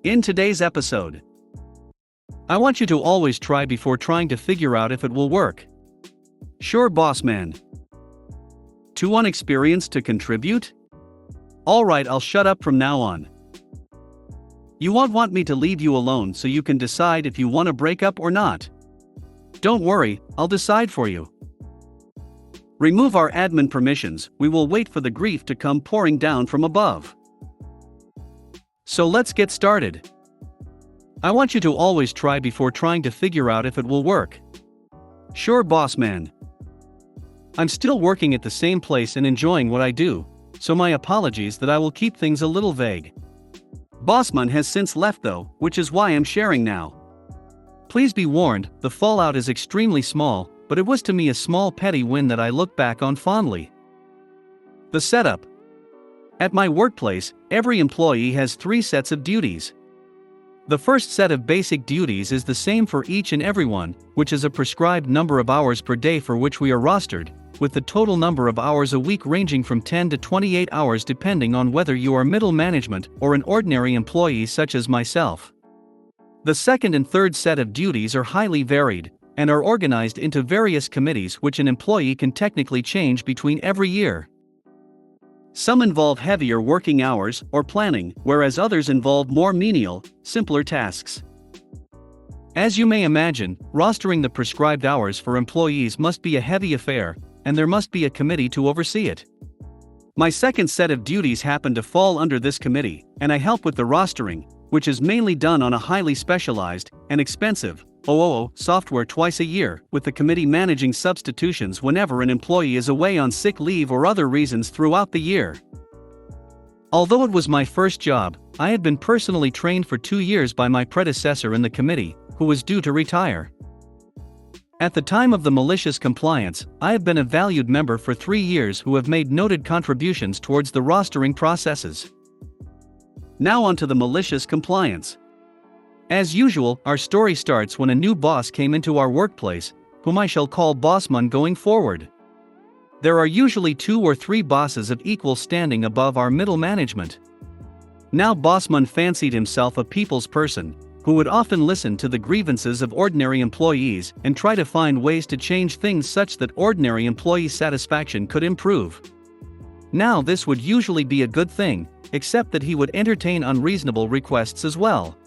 In today's episode, I want you to always try before trying to figure out if it will work. Sure, boss man. Too unexperienced to contribute? Alright, I'll shut up from now on. You won't want me to leave you alone so you can decide if you want to break up or not. Don't worry, I'll decide for you. Remove our admin permissions, we will wait for the grief to come pouring down from above. So let's get started. I want you to always try before trying to figure out if it will work. Sure, boss man. I'm still working at the same place and enjoying what I do, so my apologies that I will keep things a little vague. Bossman has since left though, which is why I'm sharing now. Please be warned, the fallout is extremely small, but it was to me a small petty win that I look back on fondly. The setup. At my workplace, every employee has 3 sets of duties. The first set of basic duties is the same for each and everyone, which is a prescribed number of hours per day for which we are rostered, with the total number of hours a week ranging from 10 to 28 hours depending on whether you are middle management or an ordinary employee such as myself. The second and third set of duties are highly varied, and are organized into various committees which an employee can technically change between every year. Some involve heavier working hours or planning, whereas others involve more menial, simpler tasks. As you may imagine, rostering the prescribed hours for employees must be a heavy affair, and there must be a committee to oversee it. My second set of duties happen to fall under this committee, and I help with the rostering, which is mainly done on a highly specialized and expensive software twice a year, with the committee managing substitutions whenever an employee is away on sick leave or other reasons throughout the year. Although it was my first job, I had been personally trained for 2 years by my predecessor in the committee, who was due to retire. At the time of the malicious compliance, I have been a valued member for 3 years who have made noted contributions towards the rostering processes. Now onto the malicious compliance. As usual, our story starts when a new boss came into our workplace, whom I shall call Bossman going forward. There are usually 2 or 3 bosses of equal standing above our middle management. Now Bossman fancied himself a people's person, who would often listen to the grievances of ordinary employees and try to find ways to change things such that ordinary employee satisfaction could improve. Now this would usually be a good thing, except that he would entertain unreasonable requests as well.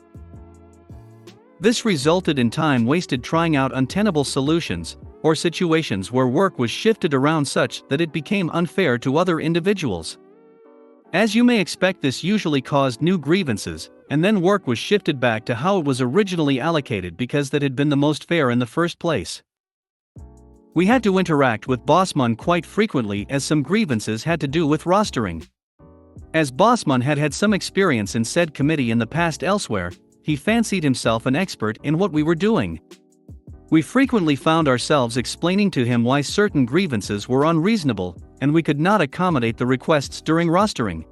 This resulted in time wasted trying out untenable solutions, or situations where work was shifted around such that it became unfair to other individuals. As you may expect, this usually caused new grievances, and then work was shifted back to how it was originally allocated because that had been the most fair in the first place. We had to interact with Bossman quite frequently as some grievances had to do with rostering. As Bossman had had some experience in said committee in the past elsewhere, he fancied himself an expert in what we were doing. We frequently found ourselves explaining to him why certain grievances were unreasonable, and we could not accommodate the requests during rostering.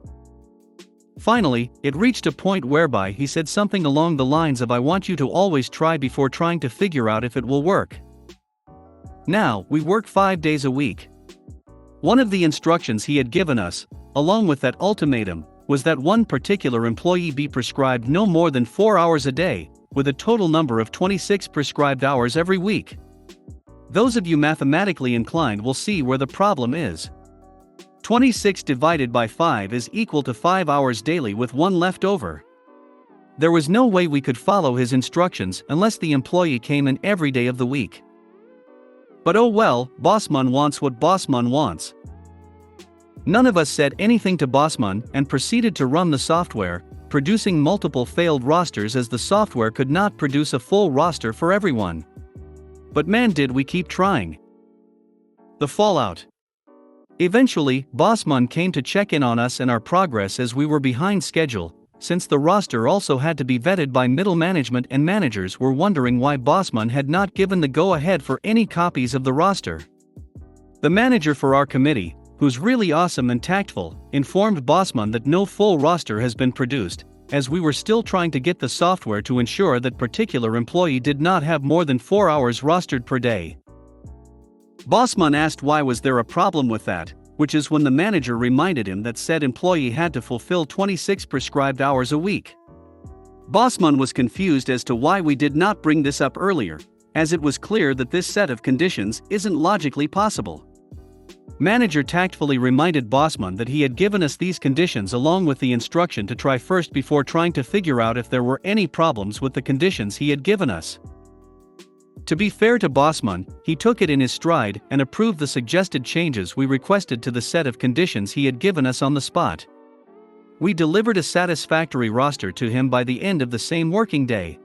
Finally, it reached a point whereby he said something along the lines of, "I want you to always try before trying to figure out if it will work." Now, we work 5 days a week. One of the instructions he had given us, along with that ultimatum, was that one particular employee be prescribed no more than 4 hours a day, with a total number of 26 prescribed hours every week. Those of you mathematically inclined will see where the problem is. 26 divided by 5 is equal to 5 hours daily with 1 left over. There was no way we could follow his instructions unless the employee came in every day of the week. But oh well, Bossman wants what Bossman wants. None of us said anything to Bossman and proceeded to run the software, producing multiple failed rosters as the software could not produce a full roster for everyone. But man, did we keep trying. The fallout. Eventually, Bossman came to check in on us and our progress as we were behind schedule, since the roster also had to be vetted by middle management and managers were wondering why Bossman had not given the go-ahead for any copies of the roster. The manager for our committee, who's really awesome and tactful, informed Bossman that no full roster has been produced, as we were still trying to get the software to ensure that particular employee did not have more than 4 hours rostered per day. Bossman asked why was there a problem with that, which is when the manager reminded him that said employee had to fulfill 26 prescribed hours a week. Bossman was confused as to why we did not bring this up earlier, as it was clear that this set of conditions isn't logically possible. Manager tactfully reminded Bossman that he had given us these conditions along with the instruction to try first before trying to figure out if there were any problems with the conditions he had given us. To be fair to Bossman, he took it in his stride and approved the suggested changes we requested to the set of conditions he had given us on the spot. We delivered a satisfactory roster to him by the end of the same working day.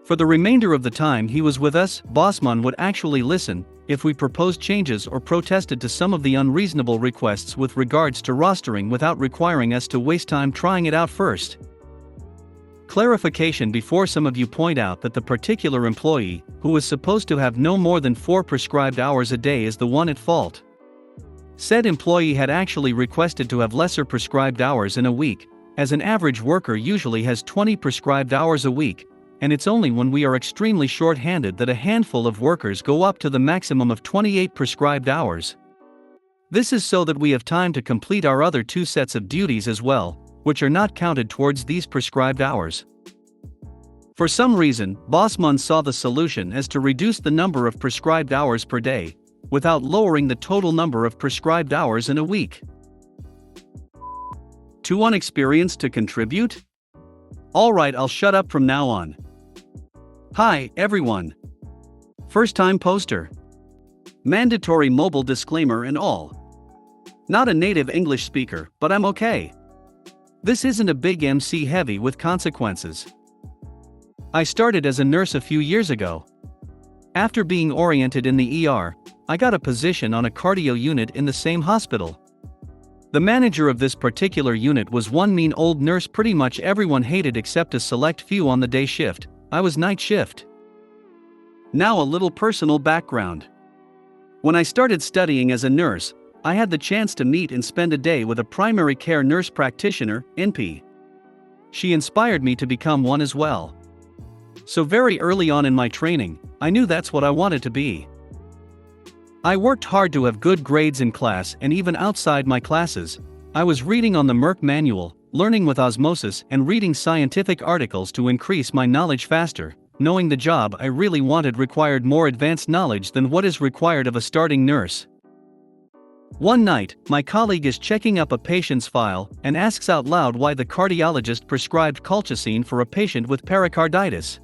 For the remainder of the time he was with us, Bossman would actually listen if we proposed changes or protested to some of the unreasonable requests with regards to rostering without requiring us to waste time trying it out first. Clarification before some of you point out that the particular employee, who is supposed to have no more than 4 prescribed hours a day, is the one at fault. Said employee had actually requested to have lesser prescribed hours in a week, as an average worker usually has 20 prescribed hours a week, and it's only when we are extremely short-handed that a handful of workers go up to the maximum of 28 prescribed hours. This is so that we have time to complete our other 2 sets of duties as well, which are not counted towards these prescribed hours. For some reason, Bossman saw the solution as to reduce the number of prescribed hours per day, without lowering the total number of prescribed hours in a week. Too inexperienced to contribute? Alright, I'll shut up from now on. Hi, everyone. First-time poster. Mandatory mobile disclaimer and all. Not a native English speaker, but I'm okay. This isn't a big MC heavy with consequences. I started as a nurse a few years ago. After being oriented in the ER, I got a position on a cardio unit in the same hospital. The manager of this particular unit was one mean old nurse pretty much everyone hated except a select few on the day shift. I was night shift. Now a little personal background. When I started studying as a nurse, I had the chance to meet and spend a day with a primary care nurse practitioner, NP. She inspired me to become one as well. So very early on in my training, I knew that's what I wanted to be. I worked hard to have good grades in class, and even outside my classes, I was reading on the Merck manual, learning with osmosis, and reading scientific articles to increase my knowledge faster, knowing the job I really wanted required more advanced knowledge than what is required of a starting nurse. One night, my colleague is checking up a patient's file and asks out loud why the cardiologist prescribed colchicine for a patient with pericarditis.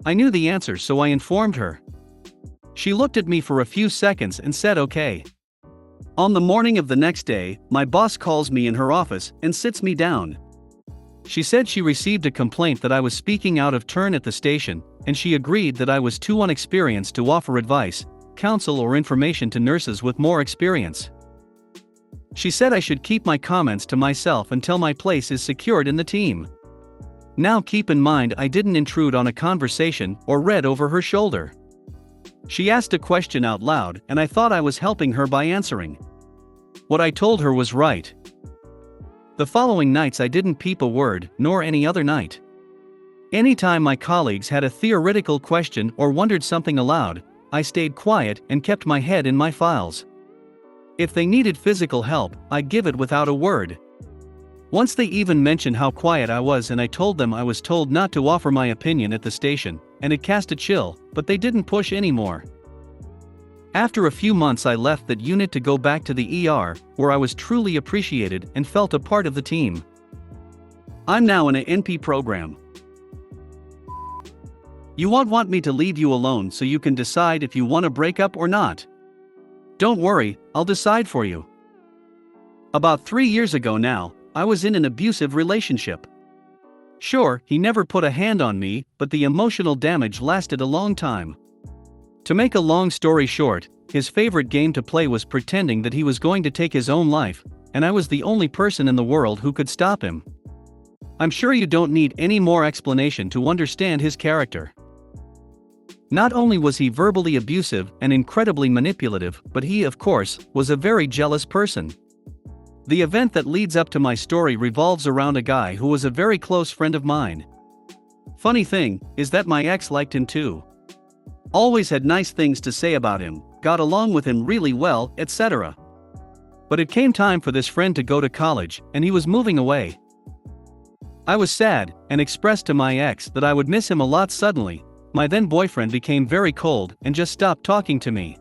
I knew the answer, so I informed her. She looked at me for a few seconds and said okay. On the morning of the next day, my boss calls me in her office and sits me down. She said she received a complaint that I was speaking out of turn at the station, and she agreed that I was too inexperienced to offer advice, counsel or information to nurses with more experience. She said I should keep my comments to myself until my place is secured in the team. Now keep in mind I didn't intrude on a conversation or read over her shoulder. She asked a question out loud and I thought I was helping her by answering. What I told her was right. The following nights I didn't peep a word, nor any other night. Anytime my colleagues had a theoretical question or wondered something aloud, I stayed quiet and kept my head in my files. If they needed physical help, I'd give it without a word. Once they even mentioned how quiet I was and I told them I was told not to offer my opinion at the station, and it cast a chill, but they didn't push anymore. After a few months I left that unit to go back to the ER, where I was truly appreciated and felt a part of the team. I'm now in a NP program. You won't want me to leave you alone so you can decide if you want to break up or not. Don't worry, I'll decide for you. About 3 years ago now, I was in an abusive relationship. Sure, he never put a hand on me, but the emotional damage lasted a long time. To make a long story short, his favorite game to play was pretending that he was going to take his own life, and I was the only person in the world who could stop him. I'm sure you don't need any more explanation to understand his character. Not only was he verbally abusive and incredibly manipulative, but he, of course, was a very jealous person. The event that leads up to my story revolves around a guy who was a very close friend of mine. Funny thing is that my ex liked him too. Always had nice things to say about him, got along with him really well, etc. But it came time for this friend to go to college, and he was moving away. I was sad, and expressed to my ex that I would miss him a lot. Suddenly, my then boyfriend became very cold and just stopped talking to me.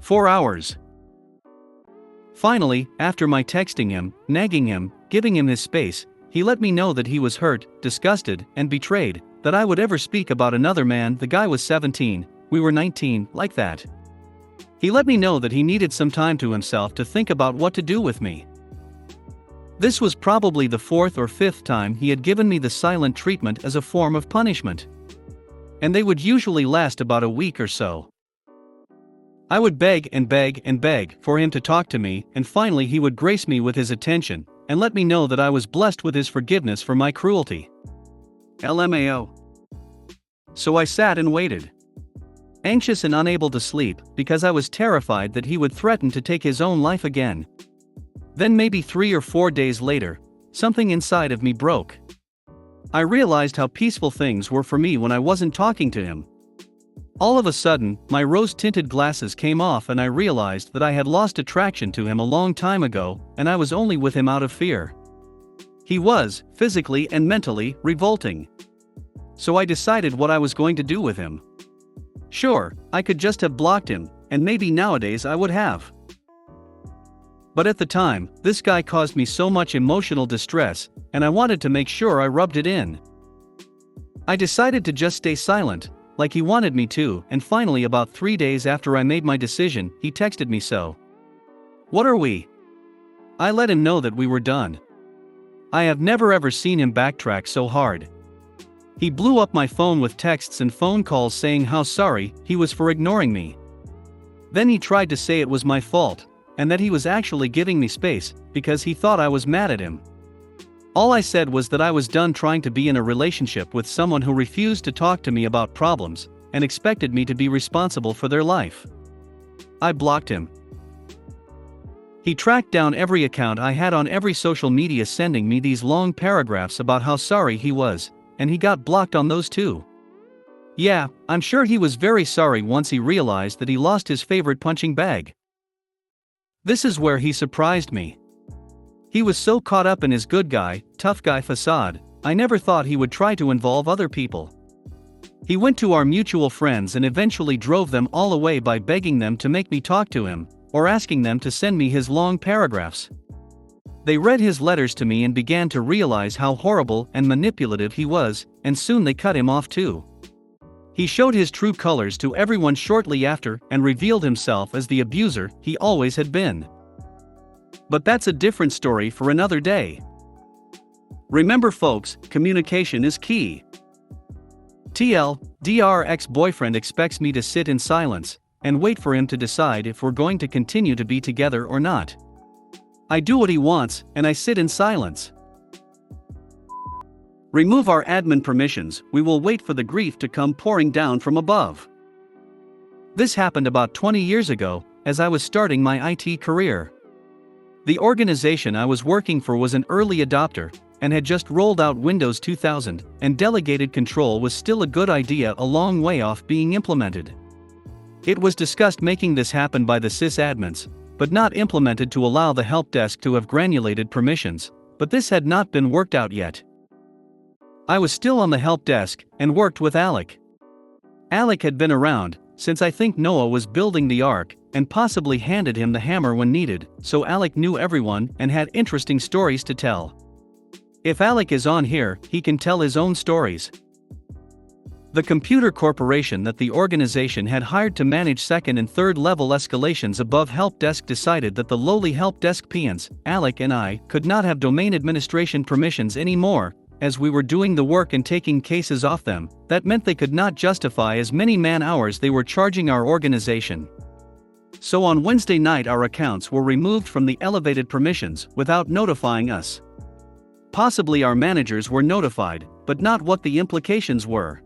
4 hours. Finally, after my texting him, nagging him, giving him his space, he let me know that he was hurt, disgusted, and betrayed, that I would ever speak about another man. The guy was 17, we were 19, like that. He let me know that he needed some time to himself to think about what to do with me. This was probably the 4th or 5th time he had given me the silent treatment as a form of punishment. And they would usually last about a week or so. I would beg and beg and beg for him to talk to me, and finally he would grace me with his attention, and let me know that I was blessed with his forgiveness for my cruelty. LMAO. So I sat and waited. Anxious and unable to sleep, because I was terrified that he would threaten to take his own life again. Then maybe 3 or 4 days later, something inside of me broke. I realized how peaceful things were for me when I wasn't talking to him. All of a sudden, my rose-tinted glasses came off and I realized that I had lost attraction to him a long time ago, and I was only with him out of fear. He was, physically and mentally, revolting. So I decided what I was going to do with him. Sure, I could just have blocked him, and maybe nowadays I would have. But at the time, this guy caused me so much emotional distress, and I wanted to make sure I rubbed it in. I decided to just stay silent, like he wanted me to, and finally about 3 days after I made my decision, he texted me. So, what are we? I let him know that we were done. I have never ever seen him backtrack so hard. He blew up my phone with texts and phone calls saying how sorry he was for ignoring me. Then he tried to say it was my fault, and that he was actually giving me space, because he thought I was mad at him. All I said was that I was done trying to be in a relationship with someone who refused to talk to me about problems, and expected me to be responsible for their life. I blocked him. He tracked down every account I had on every social media, sending me these long paragraphs about how sorry he was, and he got blocked on those too. Yeah, I'm sure he was very sorry once he realized that he lost his favorite punching bag. This is where he surprised me. He was so caught up in his good guy, tough guy facade, I never thought he would try to involve other people. He went to our mutual friends and eventually drove them all away by begging them to make me talk to him, or asking them to send me his long paragraphs. They read his letters to me and began to realize how horrible and manipulative he was, and soon they cut him off too. He showed his true colors to everyone shortly after and revealed himself as the abuser he always had been. But that's a different story for another day. Remember folks, communication is key. TLDR ex-boyfriend expects me to sit in silence and wait for him to decide if we're going to continue to be together or not. I do what he wants, and I sit in silence. Remove our admin permissions, we will wait for the grief to come pouring down from above. This happened about 20 years ago, as I was starting my IT career. The organization I was working for was an early adopter, and had just rolled out Windows 2000, and delegated control was still a good idea, a long way off being implemented. It was discussed making this happen by the sysadmins, but not implemented to allow the help desk to have granulated permissions, but this had not been worked out yet. I was still on the help desk, and worked with Alec. Alec had been around since I think Noah was building the Ark, and possibly handed him the hammer when needed, so Alec knew everyone and had interesting stories to tell. If Alec is on here, he can tell his own stories. The computer corporation that the organization had hired to manage second and third level escalations above help desk decided that the lowly help desk peons, Alec and I, could not have domain administration permissions anymore, as we were doing the work and taking cases off them. That meant they could not justify as many man-hours they were charging our organization. So on Wednesday night our accounts were removed from the elevated permissions without notifying us. Possibly our managers were notified, but not what the implications were.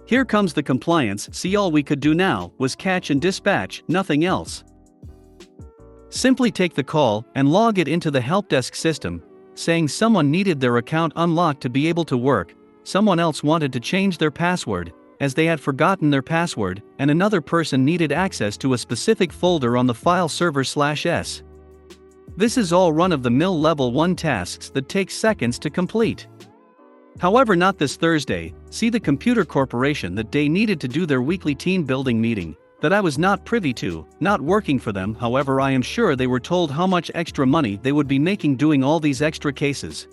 Here comes the compliance. See, all we could do now was catch and dispatch, nothing else. Simply take the call and log it into the help desk system, saying someone needed their account unlocked to be able to work, someone else wanted to change their password, as they had forgotten their password, and another person needed access to a specific folder on the file server/s. This is all run-of-the-mill level 1 tasks that take seconds to complete. However, not this Thursday. See, the computer corporation that day needed to do their weekly team building meeting, that I was not privy to, not working for them. However, I am sure they were told how much extra money they would be making doing all these extra cases.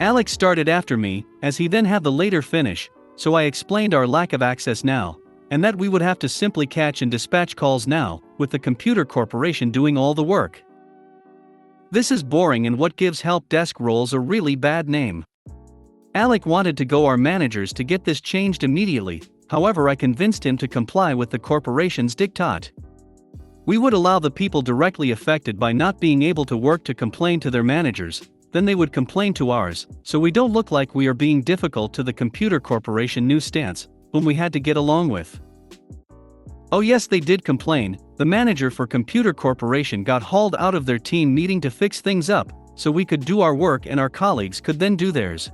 Alex started after me, as he then had the later finish, so I explained our lack of access now, and that we would have to simply catch and dispatch calls now, with the computer corporation doing all the work. This is boring and what gives help desk roles a really bad name. Alec wanted to go our managers to get this changed immediately. However, I convinced him to comply with the corporation's diktat. We would allow the people directly affected by not being able to work to complain to their managers, then they would complain to ours, so we don't look like we are being difficult to the computer corporation new stance, whom we had to get along with. Oh yes, they did complain. The manager for computer corporation got hauled out of their team meeting to fix things up, so we could do our work and our colleagues could then do theirs.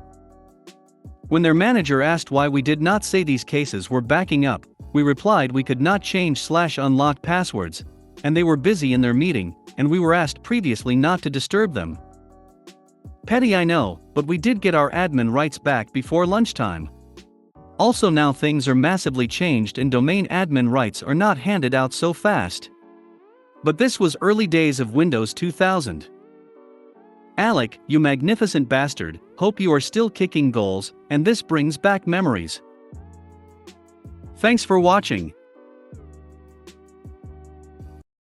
When their manager asked why we did not say these cases were backing up, we replied we could not change/unlock passwords, and they were busy in their meeting, and we were asked previously not to disturb them. Petty, I know, but we did get our admin rights back before lunchtime. Also, now things are massively changed and domain admin rights are not handed out so fast. But this was early days of Windows 2000. Alec, you magnificent bastard, hope you are still kicking goals, and this brings back memories. Thanks for watching.